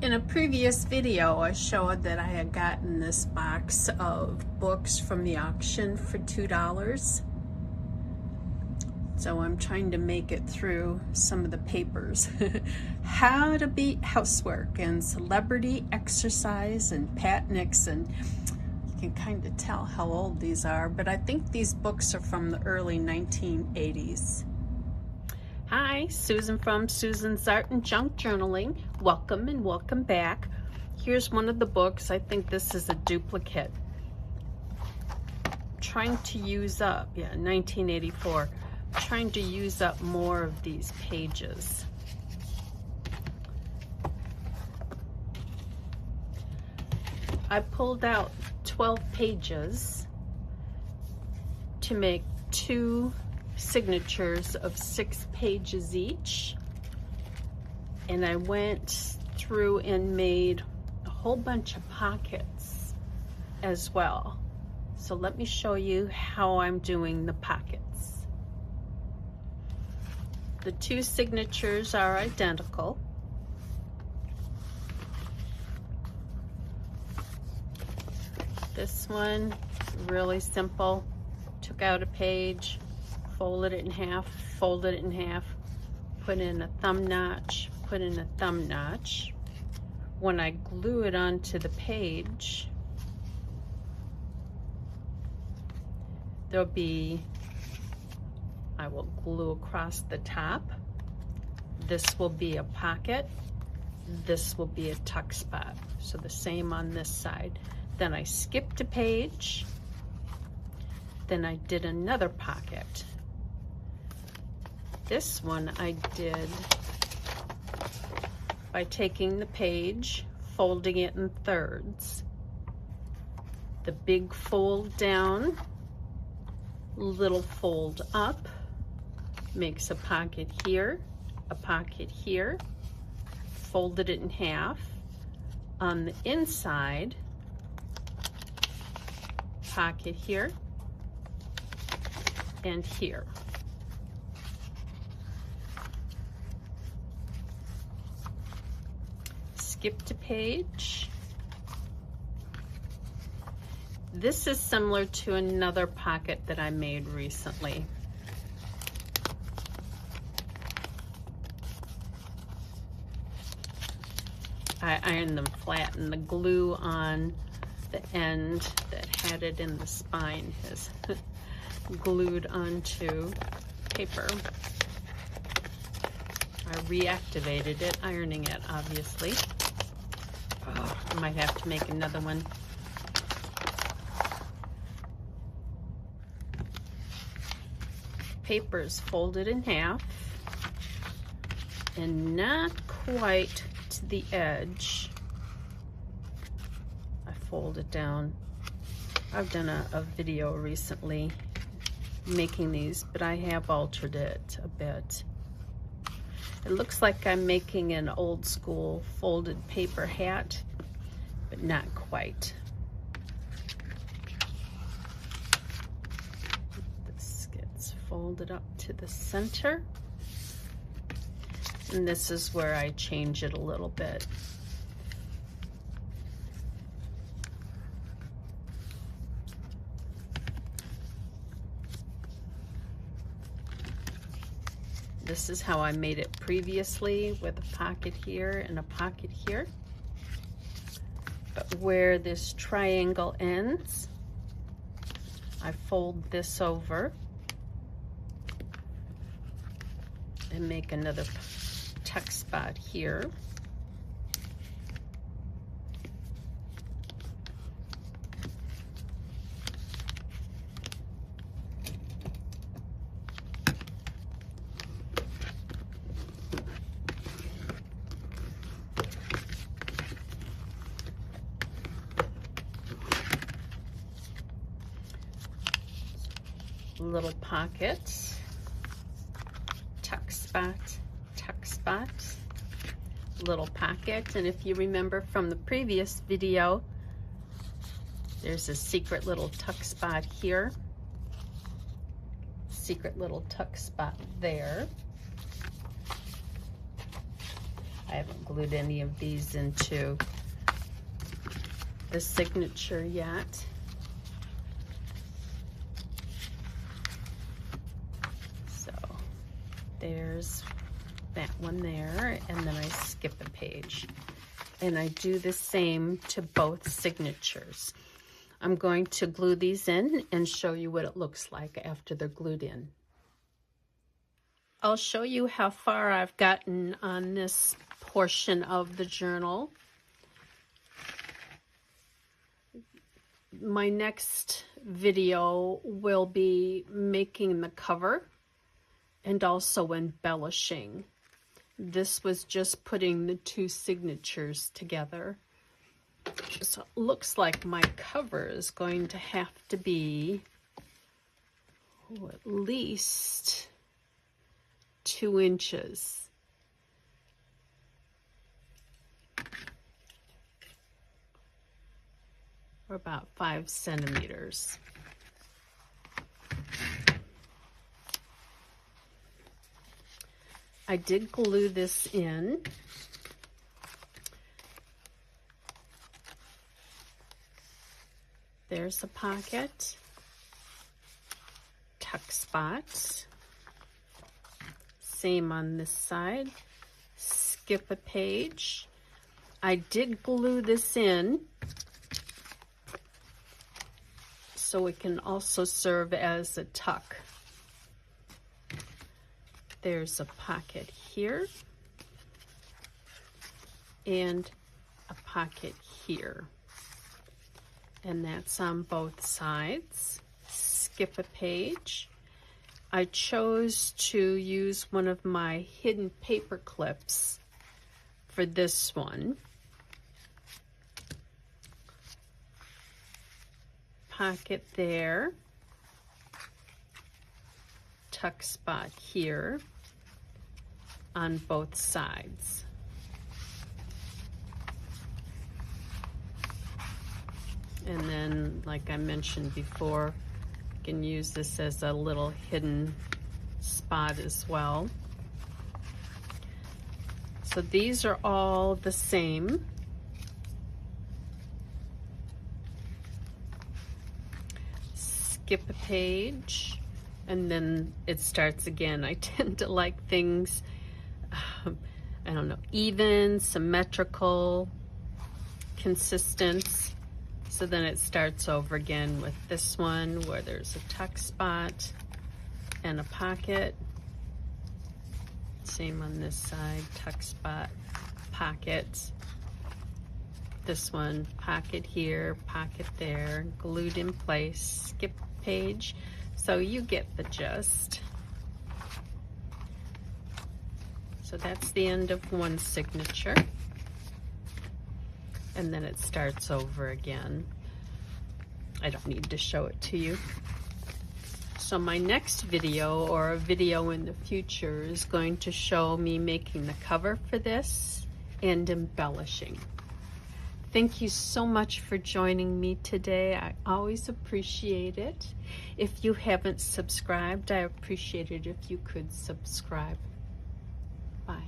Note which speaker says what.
Speaker 1: In a previous video, I showed that I had gotten this box of books from the auction for $2. So I'm trying to make it through some of the papers. How to Beat Housework and Celebrity Exercise and Pat Nixon. You can kind of tell how old these are, but I think these books are from the early 1980s. Hi, Susan from Susan's Art and Junk Journaling. Welcome and welcome back. Here's one of the books. I think this is a duplicate. Trying to use up, 1984. Trying to use up more of these pages. I pulled out 12 pages to make 2 signatures of 6 pages each, and I went through and made a whole bunch of pockets as well. So let me show you how I'm doing the pockets. The 2 signatures are identical. This one, really simple. Took out a page, folded it in half, folded it in half, put in a thumb notch, put in a thumb notch. When I glue it onto the page, there'll be, I will glue across the top. This will be a pocket. This will be a tuck spot. So the same on this side. Then I skipped a page. Then I did another pocket. This one I did by taking the page, folding it in thirds. The big fold down, little fold up, makes a pocket here, folded it in half. On the inside, pocket here and here. Skipped a page. This is similar to another pocket that I made recently. I ironed them flat, and the glue on the end that had it in the spine is glued onto paper. I reactivated it, ironing it, obviously. Oh, I might have to make another one. Paper's folded in half and not quite to the edge. I fold it down. I've done a video recently making these, but I have altered it a bit. It looks like I'm making an old school folded paper hat, but not quite. This gets folded up to the center. And this is where I change it a little bit. This is how I made it previously, with a pocket here and a pocket here. But where this triangle ends, I fold this over and make another tuck spot here. Little pockets, tuck spot, little pocket. And if you remember from the previous video, there's a secret little tuck spot here, secret little tuck spot there. I haven't glued any of these into the signature yet. So there's that one there, and then I skip a page. And I do the same to both signatures. I'm going to glue these in and show you what it looks like after they're glued in. I'll show you how far I've gotten on this portion of the journal. My next video will be making the cover and also embellishing. This was just putting the two signatures together. So it looks like my cover is going to have to be at least 2 inches. Or about 5 centimeters. I did glue this in. There's a pocket, tuck spot. Same on this side. Skip a page. I did glue this in so it can also serve as a tuck. There's a pocket here and a pocket here. And that's on both sides. Skip a page. I chose to use one of my hidden paper clips for this one. Pocket there. Tuck spot here on both sides. And then, like I mentioned before, you can use this as a little hidden spot as well. So these are all the same. Skip a page, and then it starts again. I tend to like things, I don't know, even, symmetrical, consistent. So then it starts over again with this one where there's a tuck spot and a pocket. Same on this side, tuck spot, pocket. This one, pocket here, pocket there, glued in place, skip page. So you get the gist. So that's the end of one signature. And then it starts over again. I don't need to show it to you. So my next video, or a video in the future, is going to show me making the cover for this and embellishing. Thank you so much for joining me today. I always appreciate it. If you haven't subscribed, I appreciate it if you could subscribe. Bye.